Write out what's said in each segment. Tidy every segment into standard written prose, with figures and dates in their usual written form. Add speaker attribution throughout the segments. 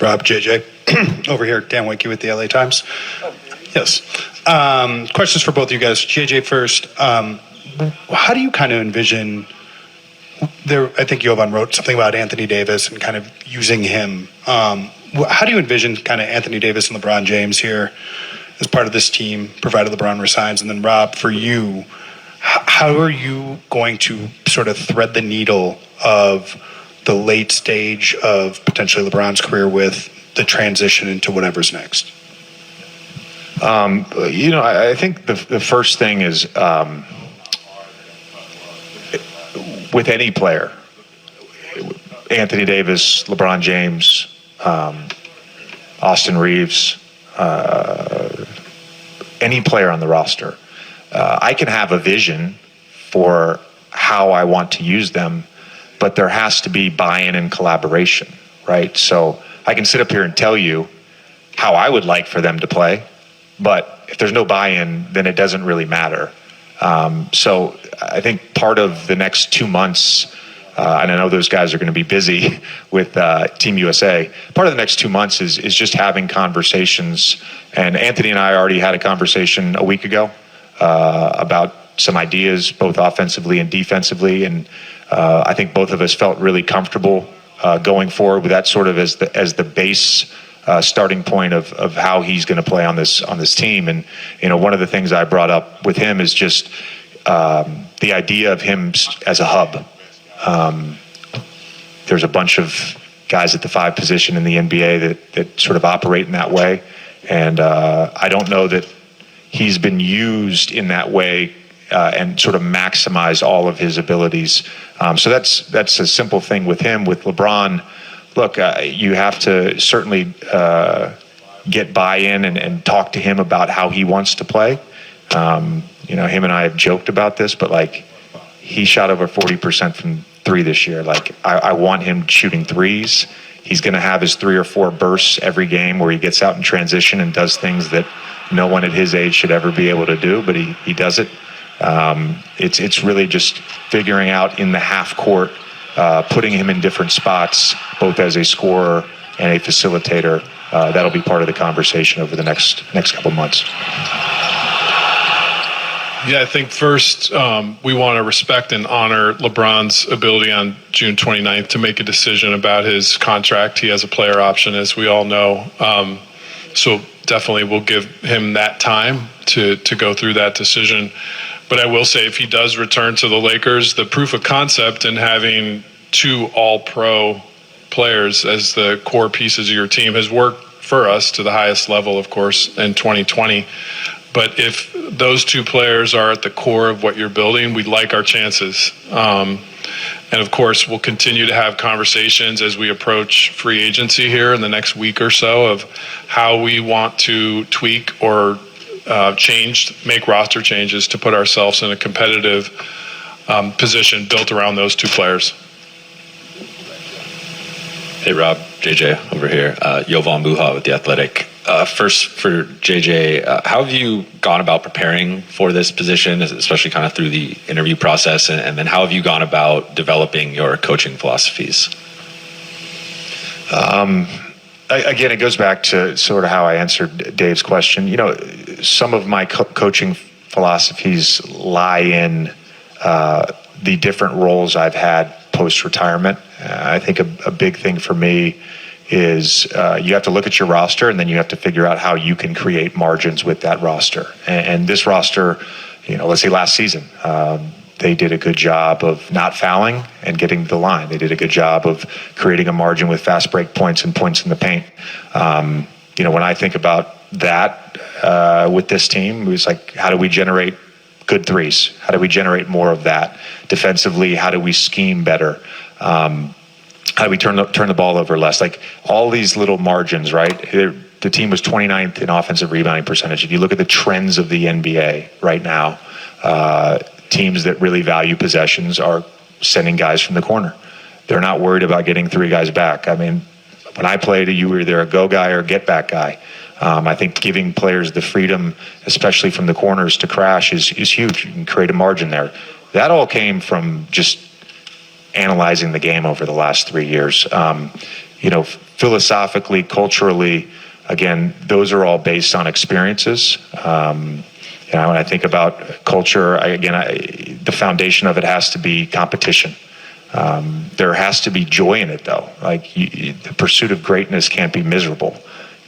Speaker 1: Rob, JJ, over here, Dan Winkie with the LA Times. Yes. Questions for both of you guys. JJ first. How do you kind of envision I think Jovan wrote something about Anthony Davis and kind of using him. How do you envision kind of Anthony Davis and LeBron James here as part of this team, provided LeBron resigns? And then Rob, for you, how are you going to sort of thread the needle of the late stage of potentially LeBron's career with the transition into whatever's next?
Speaker 2: I think the first thing is with any player, Anthony Davis, LeBron James, Austin Reeves, any player on the roster, I can have a vision for how I want to use them, but there has to be buy-in and collaboration, right? So I can sit up here and tell you how I would like for them to play, but if there's no buy-in, then it doesn't really matter. So I think part of the next 2 months, and I know those guys are going to be busy with Team USA, part of the next 2 months is just having conversations. And Anthony and I already had a conversation a week ago about some ideas, both offensively and defensively. And I think both of us felt really comfortable going forward with that sort of as the base starting point of how he's going to play on this team. And one of the things I brought up with him is just the idea of him as a hub. There's a bunch of guys at the 5 position in the NBA that sort of operate in that way, and I don't know that he's been used in that way and sort of maximize all of his abilities. So that's a simple thing with him. With LeBron, look, you have to certainly get buy-in and talk to him about how he wants to play. Him and I have joked about this, but he shot over 40% from 3 this year. I want him shooting threes. He's going to have his 3 or 4 bursts every game where he gets out in transition and does things that no one at his age should ever be able to do, but he does it. It's really just figuring out in the half court, putting him in different spots, both as a scorer and a facilitator. That'll be part of the conversation over the next couple months.
Speaker 3: Yeah, I think first we want to respect and honor LeBron's ability on June 29th to make a decision about his contract. He has a player option, as we all know. So definitely we'll give him that time to go through that decision. But I will say, if he does return to the Lakers, the proof of concept in having 2 all-pro players as the core pieces of your team has worked for us to the highest level, of course, in 2020. But if those 2 players are at the core of what you're building, we like our chances. And of course, we'll continue to have conversations as we approach free agency here in the next week or so of how we want to tweak or make roster changes to put ourselves in a competitive position built around those 2 players.
Speaker 4: Hey, Rob, JJ over here. Jovan Buha with The Athletic. First, for JJ, how have you gone about preparing for this position, especially kind of through the interview process? And then how have you gone about developing your coaching philosophies?
Speaker 2: Again, it goes back to sort of how I answered Dave's question. Some of my coaching philosophies lie in the different roles I've had post-retirement. I think a big thing for me is you have to look at your roster, and then you have to figure out how you can create margins with that roster. And this roster, let's say last season, they did a good job of not fouling and getting to the line. They did a good job of creating a margin with fast break points and points in the paint. When I think about that with this team, it was how do we generate good threes? How do we generate more of that? Defensively, how do we scheme better? How do we turn the ball over less? All these little margins, right? The team was 29th in offensive rebounding percentage. If you look at the trends of the NBA right now, teams that really value possessions are sending guys from the corner. They're not worried about getting 3 guys back. I mean, when I played, you were either a go guy or a get back guy. I think giving players the freedom, especially from the corners, to crash is huge. You can create a margin there. That all came from just analyzing the game over the last 3 years. philosophically, culturally, again, those are all based on experiences. When I think about culture, the foundation of it has to be competition. There has to be joy in it, though. The pursuit of greatness can't be miserable.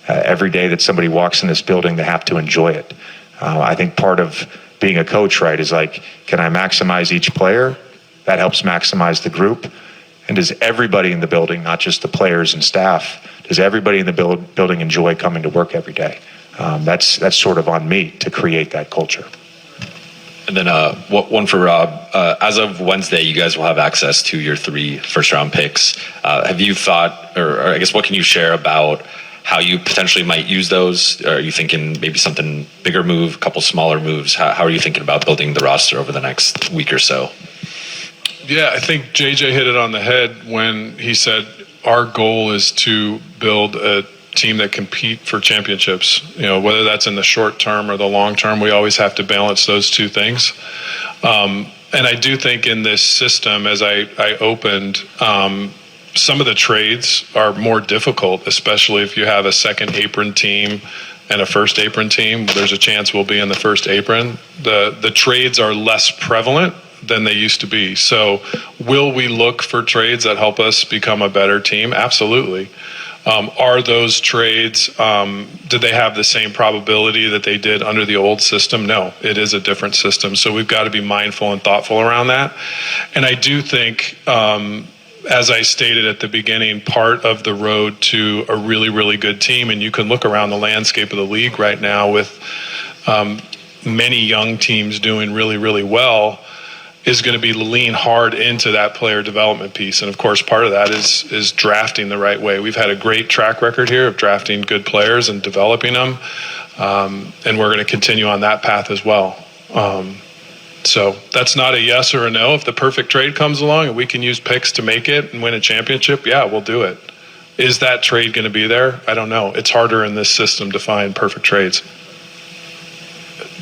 Speaker 2: Every day that somebody walks in this building, they have to enjoy it. I think part of being a coach, right, is can I maximize each player? That helps maximize the group. And does everybody in the building, not just the players and staff, does everybody in the building enjoy coming to work every day? That's sort of on me to create that culture.
Speaker 4: And then one for Rob. As of Wednesday, you guys will have access to your 3 first-round picks. Have you thought, or I guess what can you share about how you potentially might use those? Are you thinking maybe something bigger move, a couple smaller moves? How are you thinking about building the roster over the next week or so?
Speaker 3: Yeah, I think JJ hit it on the head when he said our goal is to build a team that compete for championships. Whether that's in the short term or the long term, we always have to balance those two things. And I do think in this system, as I opened, some of the trades are more difficult, especially if you have a second apron team and a first apron team. There's a chance we'll be in the first apron. The trades are less prevalent than they used to be. So will we look for trades that help us become a better team? Absolutely. Are those trades, do they have the same probability that they did under the old system? No, it is a different system. So we've got to be mindful and thoughtful around that. And I do think, as I stated at the beginning, part of the road to a really, really good team, and you can look around the landscape of the league right now with many young teams doing really, really well, is going to be lean hard into that player development piece. And of course, part of that is drafting the right way. We've had a great track record here of drafting good players and developing them. And we're going to continue on that path as well. So that's not a yes or a no. If the perfect trade comes along and we can use picks to make it and win a championship, yeah, we'll do it. Is that trade going to be there? I don't know. It's harder in this system to find perfect trades.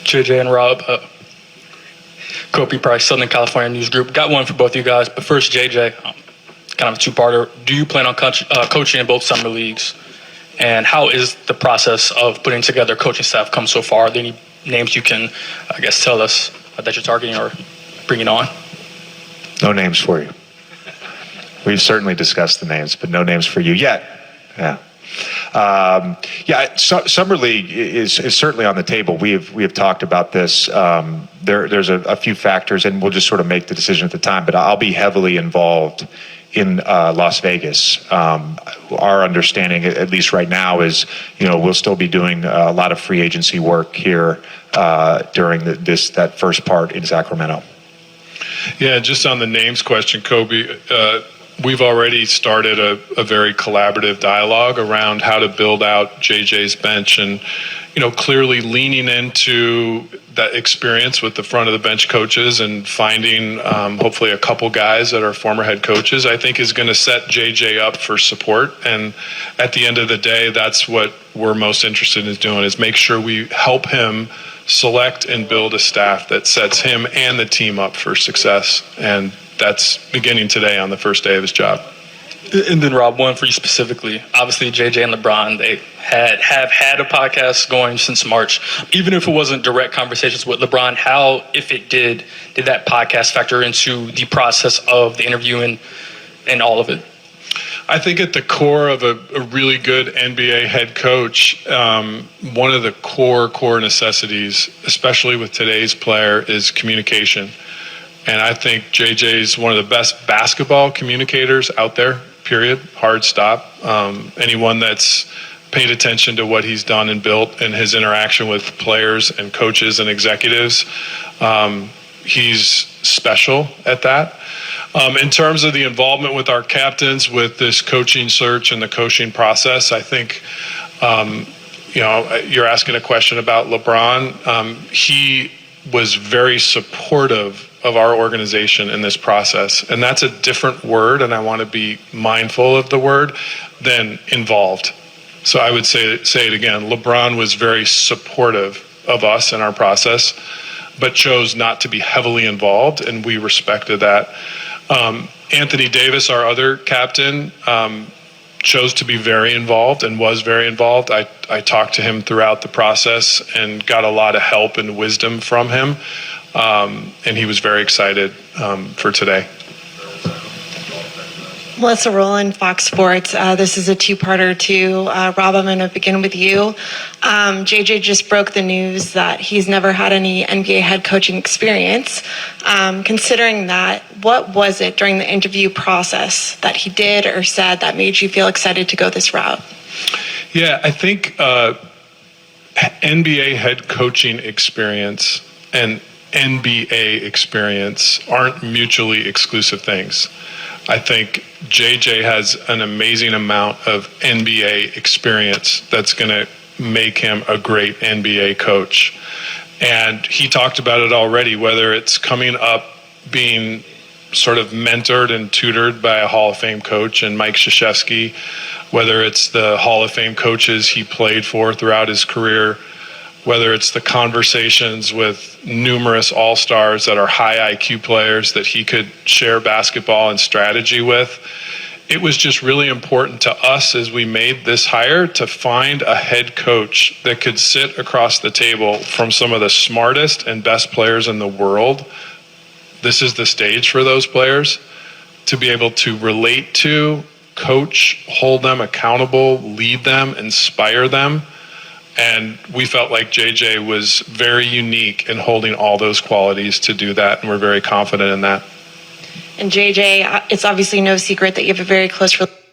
Speaker 5: JJ and Rob, Kobe Price, Southern California News Group. Got one for both of you guys, but first, JJ, kind of a two-parter. Do you plan on coaching in both summer leagues? And how is the process of putting together coaching staff come so far? Are there any names you can, I guess, tell us that you're targeting or bringing on?
Speaker 2: No names for you. We've certainly discussed the names, but no names for you yet. Yeah. Summer League is certainly on the table. We have talked about this. There's a few factors, and we'll just sort of make the decision at the time. But I'll be heavily involved in Las Vegas. Our understanding, at least right now, is we'll still be doing a lot of free agency work here during that first part in Sacramento.
Speaker 3: Yeah, just on the names question, Kobe. We've already started a very collaborative dialogue around how to build out JJ's bench, and clearly leaning into that experience with the front of the bench coaches and finding hopefully a couple guys that are former head coaches, I think is going to set JJ up for support. And at the end of the day, that's what we're most interested in doing, is make sure we help him select and build a staff that sets him and the team up for success. And that's beginning today on the first day of his job.
Speaker 5: And then, Rob, one for you specifically. Obviously, JJ and LeBron, they have had a podcast going since March. Even if it wasn't direct conversations with LeBron, how, if it did that podcast factor into the process of the interview and all of it?
Speaker 3: I think at the core of a really good NBA head coach, one of the core necessities, especially with today's player, is communication. And I think JJ's one of the best basketball communicators out there, period, hard stop. Anyone that's paid attention to what he's done and built and his interaction with players and coaches and executives, he's special at that. In terms of the involvement with our captains with this coaching search and the coaching process, I think, you're asking a question about LeBron. He was very supportive of our organization in this process. And that's a different word, and I want to be mindful of the word, than involved. So I would say it again. LeBron was very supportive of us in our process, but chose not to be heavily involved, and we respected that. Anthony Davis, our other captain, chose to be very involved and was very involved. I talked to him throughout the process and got a lot of help and wisdom from him. And he was very excited for today.
Speaker 6: Melissa Rowland, Fox Sports. This is a two-parter to Rob. I'm going to begin with you. JJ just broke the news that he's never had any NBA head coaching experience. Considering that, what was it during the interview process that he did or said that made you feel excited to go this route?
Speaker 3: Yeah, I think NBA head coaching experience and NBA experience aren't mutually exclusive things. I think JJ has an amazing amount of NBA experience that's going to make him a great NBA coach. And he talked about it already, whether it's coming up being sort of mentored and tutored by a Hall of Fame coach and Mike Krzyzewski, whether it's the Hall of Fame coaches he played for throughout his career, whether it's the conversations with numerous all-stars that are high IQ players that he could share basketball and strategy with. It was just really important to us as we made this hire to find a head coach that could sit across the table from some of the smartest and best players in the world. This is the stage for those players to be able to relate to, coach, hold them accountable, lead them, inspire them. And we felt like JJ was very unique in holding all those qualities to do that, and we're very confident in that.
Speaker 6: And JJ, it's obviously no secret that you have a very close relationship